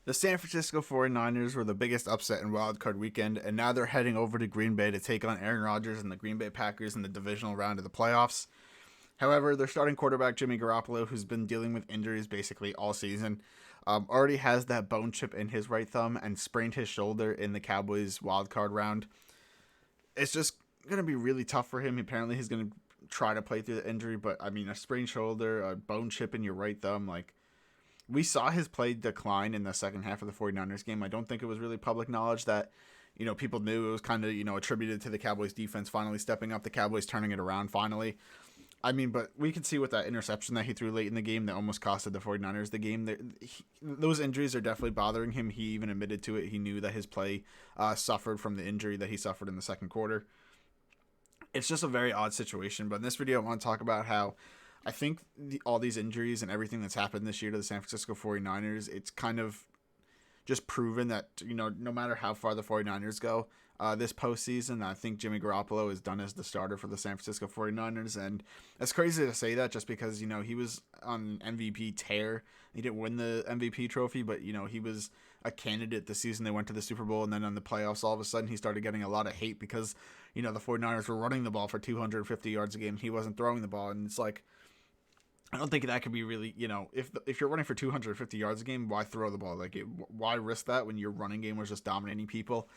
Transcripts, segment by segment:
The San Francisco 49ers were the biggest upset in Wild Card weekend, and now they're heading over to Green Bay to take on Aaron Rodgers and the Green Bay Packers in the divisional round of the playoffs. However, their starting quarterback, Jimmy Garoppolo, who's been dealing with injuries basically all season, already has that bone chip in his right thumb and sprained his shoulder in the Cowboys wild card round. It's just going to be really tough for him. Apparently, he's going to try to play through the injury, but I mean, a sprained shoulder, a bone chip in your right thumb, like, we saw his play decline in the second half of the 49ers game. I don't think it was really public knowledge that, people knew. It was kind of, attributed to the Cowboys defense finally stepping up, the Cowboys turning it around finally. I mean, but we could see with that interception that he threw late in the game that almost costed the 49ers the game. Those injuries are definitely bothering him. He even admitted to it. He knew that his play suffered from the injury that he suffered in the second quarter. It's just a very odd situation. But in this video, I want to talk about how I think all these injuries and everything that's happened this year to the San Francisco 49ers, it's kind of just proven that, no matter how far the 49ers go this postseason, I think Jimmy Garoppolo is done as the starter for the San Francisco 49ers. And it's crazy to say that just because, he was on MVP tear. He didn't win the MVP trophy, but, he was a candidate the season they went to the Super Bowl. And then on the playoffs, all of a sudden, he started getting a lot of hate because, the 49ers were running the ball for 250 yards a game. He wasn't throwing the ball. And it's like, I don't think that could be really, if you're running for 250 yards a game, why throw the ball? Like, why risk that when your running game was just dominating people?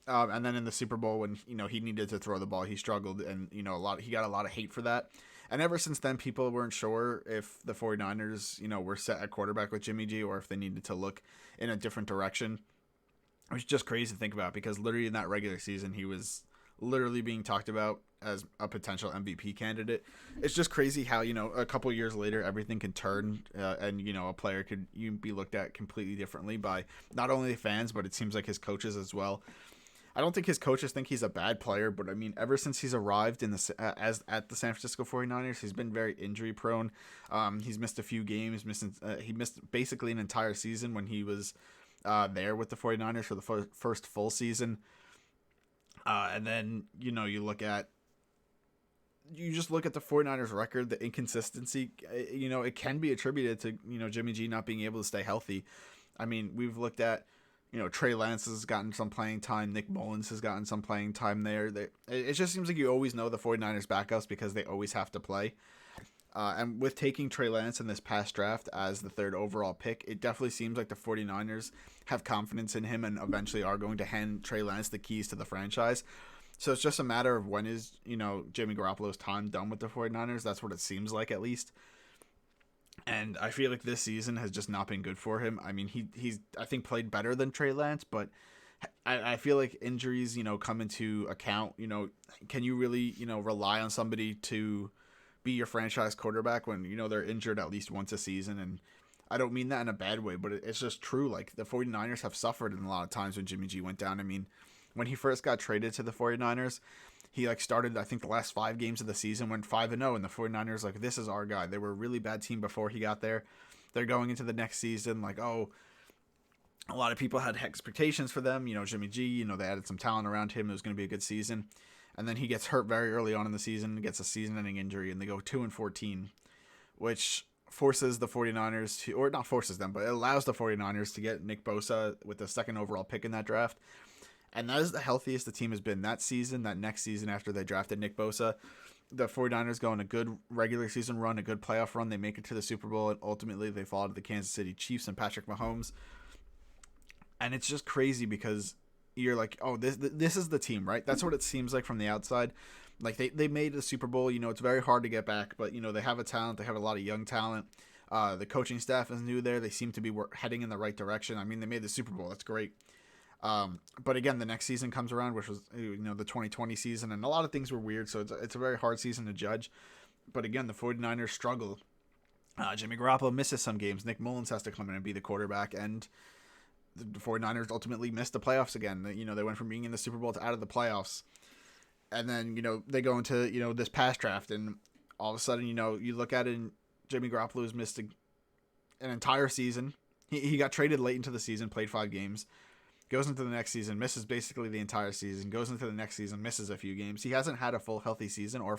And then in the Super Bowl, when he needed to throw the ball, he struggled, and he got a lot of hate for that. And ever since then, people weren't sure if the 49ers, were set at quarterback with Jimmy G or if they needed to look in a different direction. It was just crazy to think about because literally in that regular season, he was literally being talked about as a potential MVP candidate. It's just crazy how, a couple years later, everything can turn and, a player could be looked at completely differently by not only fans, but it seems like his coaches as well. I don't think his coaches think he's a bad player, but I mean, ever since he's arrived in the as at the San Francisco 49ers, he's been very injury prone. He's missed a few games, he missed basically an entire season when he was there with the 49ers for the first full season. And then, you just look at the 49ers record, the inconsistency, it can be attributed to, Jimmy G not being able to stay healthy. I mean, we've looked at, Trey Lance has gotten some playing time. Nick Mullins has gotten some playing time there. It just seems like you always know the 49ers backups because they always have to play. And with taking Trey Lance in this past draft as the third overall pick, it definitely seems like the 49ers have confidence in him and eventually are going to hand Trey Lance the keys to the franchise. So it's just a matter of when is, Jimmy Garoppolo's time done with the 49ers. That's what it seems like, at least. And I feel like this season has just not been good for him. I mean, he's I think played better than Trey Lance, but I feel like injuries, come into account. Can you really, rely on somebody to be your franchise quarterback when, they're injured at least once a season? And I don't mean that in a bad way, but it's just true. Like, the 49ers have suffered in a lot of times when Jimmy G went down. I mean, when he first got traded to the 49ers, he started, I think, the last 5 games of the season, went 5-0, and the 49ers this is our guy. They were a really bad team before he got there. They're going into the next season a lot of people had expectations for them. Jimmy G, they added some talent around him. It was going to be a good season. And then he gets hurt very early on in the season, gets a season-ending injury, and they go 2-14, which forces the 49ers to, or not forces them, but it allows the 49ers to get Nick Bosa with the second overall pick in that draft. And that is the healthiest the team has been that season. That next season after they drafted Nick Bosa, the 49ers go on a good regular season run, a good playoff run. They make it to the Super Bowl, and ultimately they fall to the Kansas City Chiefs and Patrick Mahomes. And it's just crazy because you're like, oh, this is the team, right? That's what it seems like from the outside. Like, they made the Super Bowl. It's very hard to get back, but, they have a talent. They have a lot of young talent. The coaching staff is new there. They seem to be heading in the right direction. I mean, they made the Super Bowl. That's great. But again, the next season comes around, which was, the 2020 season, and a lot of things were weird, so it's a very hard season to judge. But again, the 49ers struggle. Jimmy Garoppolo misses some games. Nick Mullins has to come in and be the quarterback, and the 49ers ultimately missed the playoffs again. They went from being in the Super Bowl to out of the playoffs. And then, they go into, this past draft, and all of a sudden, you look at it, and Jimmy Garoppolo has missed an entire season. He got traded late into the season, played 5 games. Goes into the next season, misses basically the entire season, goes into the next season, misses a few games. He hasn't had a full healthy season or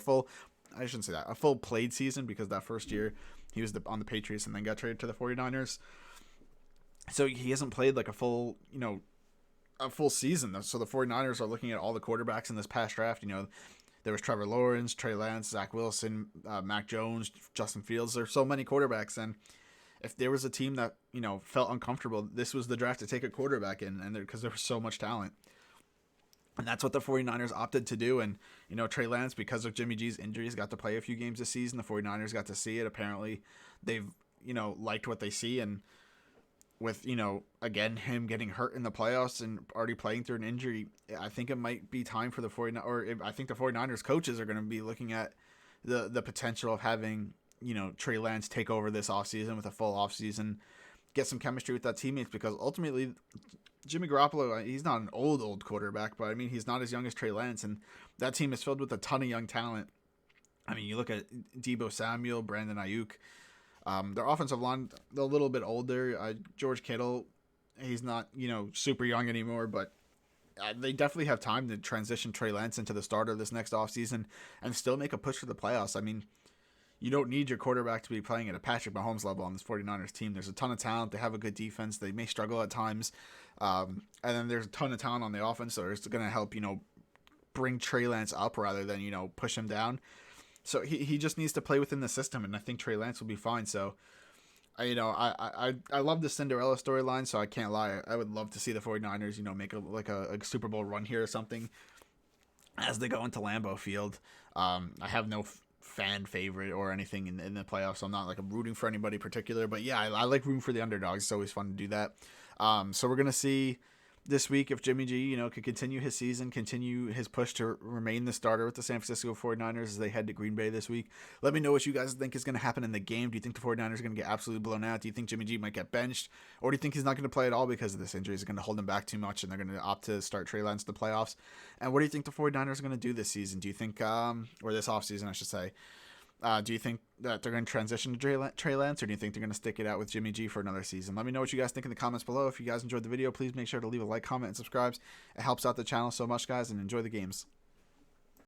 I shouldn't say that, a full played season because that first year he was on the Patriots and then got traded to the 49ers. So he hasn't played like a full season. So the 49ers are looking at all the quarterbacks in this past draft. There was Trevor Lawrence, Trey Lance, Zach Wilson, Mac Jones, Justin Fields. There's so many quarterbacks, and if there was a team that felt uncomfortable, this was the draft to take a quarterback in, and because there was so much talent. And that's what the 49ers opted to do. And, Trey Lance, because of Jimmy G's injuries, got to play a few games this season. The 49ers got to see it. Apparently, they've, liked what they see. And with, again, him getting hurt in the playoffs and already playing through an injury, I think it might be time for the 49ers, I think the 49ers coaches are going to be looking at the potential of having, Trey Lance take over this offseason with a full offseason, get some chemistry with that teammates, because ultimately Jimmy Garoppolo, he's not an old quarterback, but I mean, he's not as young as Trey Lance, and that team is filled with a ton of young talent. I mean, you look at Deebo Samuel, Brandon Ayuk. Their offensive line, they're a little bit older. George Kittle, he's not, super young anymore, but they definitely have time to transition Trey Lance into the starter this next offseason and still make a push for the playoffs. I mean, you don't need your quarterback to be playing at a Patrick Mahomes level on this 49ers team. There's a ton of talent. They have a good defense. They may struggle at times. And then there's a ton of talent on the offense that is going to help, bring Trey Lance up rather than, push him down. So he just needs to play within the system, and I think Trey Lance will be fine. So, I love the Cinderella storyline, so I can't lie. I would love to see the 49ers, make a Super Bowl run here or something as they go into Lambeau Field. I have no fan favorite or anything in the playoffs, so I'm not like I'm rooting for anybody particular. But yeah, I like rooting for the underdogs. It's always fun to do that. So we're going to see this week if Jimmy G, could continue his season, continue his push to remain the starter with the San Francisco 49ers as they head to Green Bay this week. Let me know what you guys think is going to happen in the game. Do you think the 49ers are going to get absolutely blown out? Do you think Jimmy G might get benched? Or do you think he's not going to play at all because of this injury? Is it going to hold him back too much and they're going to opt to start Trey Lance in the playoffs? And what do you think the 49ers are going to do this season? Do you think, or this offseason, I should say, do you think that they're going to transition to Trey Lance, or do you think they're going to stick it out with Jimmy G for another season? Let me know what you guys think in the comments below. If you guys enjoyed the video, please make sure to leave a like, comment, and subscribe. It helps out the channel so much, guys, and enjoy the games.